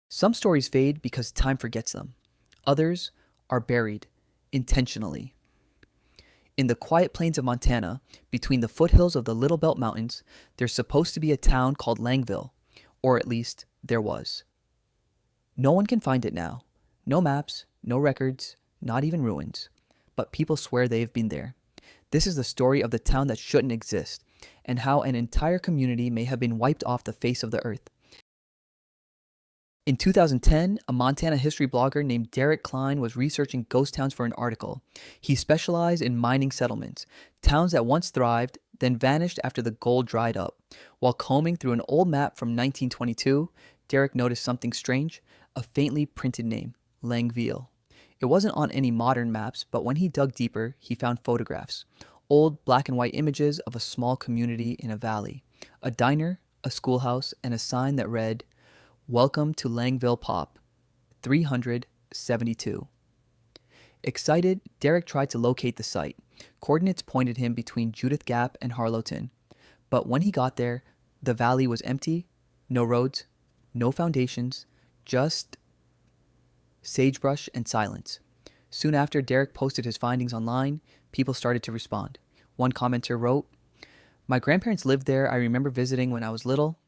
Some stories fade because time forgets them. Others are buried intentionally. In the quiet plains of Montana, between the foothills of the Little Belt Mountains, there's supposed to be a town called Langville, or at least there was. No one can find it now. No maps, no records, not even ruins. But people swear they've been there. This is the story of the town that shouldn't exist, and how an entire community may have been wiped off the face of the earth. In 2010, a Montana history blogger named Derek Klein was researching ghost towns for an article. He specialized in mining settlements, towns that once thrived, then vanished after the gold dried up. While combing through an old map from 1922, Derek noticed something strange, a faintly printed name, Langville. It wasn't on any modern maps, but when he dug deeper, he found photographs, old black and white images of a small community in a valley, a diner, a schoolhouse, and a sign that read, "Welcome to Langville Pop, 372." Excited, Derek tried to locate the site. Coordinates pointed him between Judith Gap and Harlowton. But when he got there, the valley was empty, no roads, no foundations, just sagebrush and silence. Soon after Derek posted his findings online, people started to respond. One commenter wrote, "My grandparents lived there. I remember visiting when I was little.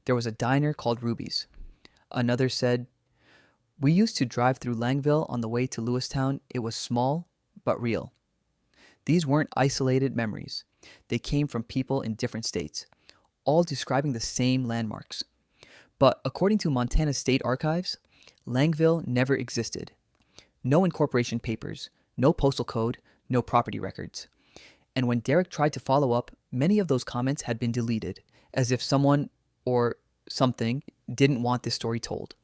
There was a diner called Ruby's." Another said, "We used to drive through Langville on the way to Lewistown. It was small, but real." These weren't isolated memories. They came from people in different states, all describing the same landmarks. But according to Montana State Archives, Langville never existed. No incorporation papers, no postal code, no property records. And when Derek tried to follow up, many of those comments had been deleted, as if someone or something didn't want this story told.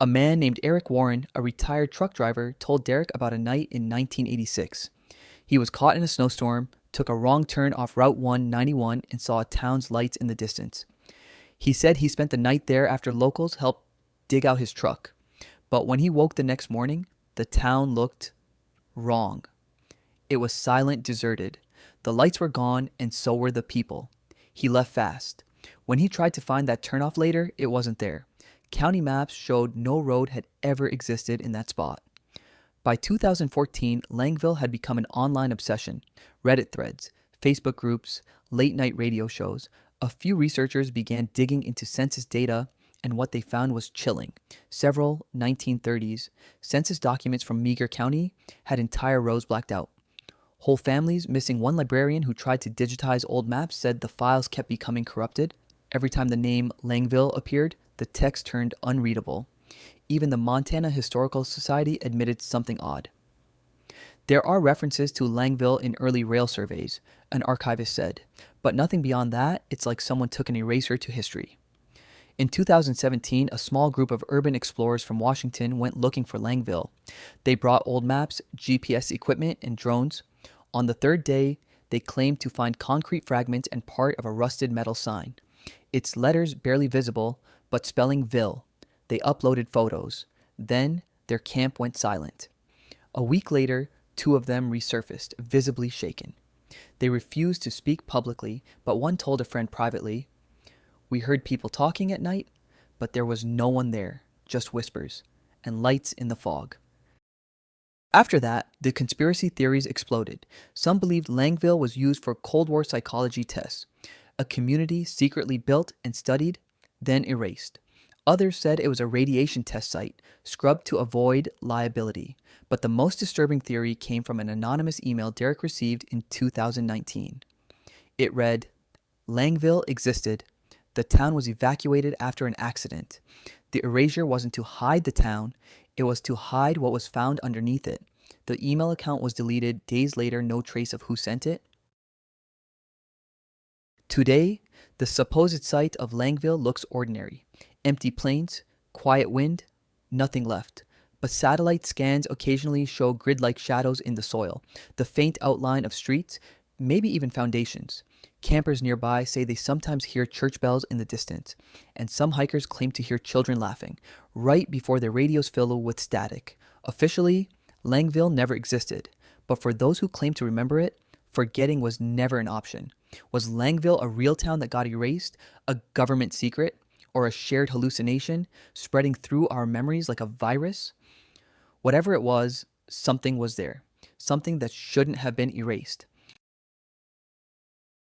A man named Eric Warren, a retired truck driver, told Derek about a night in 1986. He was caught in a snowstorm, took a wrong turn off Route 191, and saw a town's lights in the distance. He said he spent the night there after locals helped dig out his truck. But when he woke the next morning, the town looked wrong. It was silent, deserted. The lights were gone, and so were the people. He left fast. When he tried to find that turnoff later, it wasn't there. County maps showed no road had ever existed in that spot. By 2014, Langville had become an online obsession. Reddit threads, Facebook groups, late-night radio shows. A few researchers began digging into census data, and what they found was chilling. Several 1930s census documents from Meager County had entire rows blacked out. Whole families missing. One librarian who tried to digitize old maps said the files kept becoming corrupted. Every time the name Langville appeared, the text turned unreadable. Even the Montana Historical Society admitted something odd. "There are references to Langville in early rail surveys," an archivist said, "but nothing beyond that. It's like someone took an eraser to history." In 2017, a small group of urban explorers from Washington went looking for Langville. They brought old maps, GPS equipment, and drones. On the third day, they claimed to find concrete fragments and part of a rusted metal sign. Its letters barely visible, but spelling Ville. They uploaded photos. Then their camp went silent. A week later, two of them resurfaced, visibly shaken. They refused to speak publicly, but one told a friend privately, "We heard people talking at night, but there was no one there, just whispers, and lights in the fog." After that, the conspiracy theories exploded. Some believed Langville was used for Cold War psychology tests, a community secretly built and studied, then erased. Others said it was a radiation test site, scrubbed to avoid liability. But the most disturbing theory came from an anonymous email Derek received in 2019. It read, "Langville existed. The town was evacuated after an accident. The erasure wasn't to hide the town, it was to hide what was found underneath it. The email account was deleted days later, no trace of who sent it." Today, the supposed site of Langville looks ordinary. Empty plains, quiet wind, nothing left. But satellite scans occasionally show grid-like shadows in the soil, the faint outline of streets, maybe even foundations. Campers nearby say they sometimes hear church bells in the distance, and some hikers claim to hear children laughing, right before their radios fill with static. Officially, Langville never existed, but for those who claim to remember it, forgetting was never an option. Was Langville a real town that got erased, a government secret, or a shared hallucination spreading through our memories like a virus. Whatever it was, something was there. Something that shouldn't have been erased.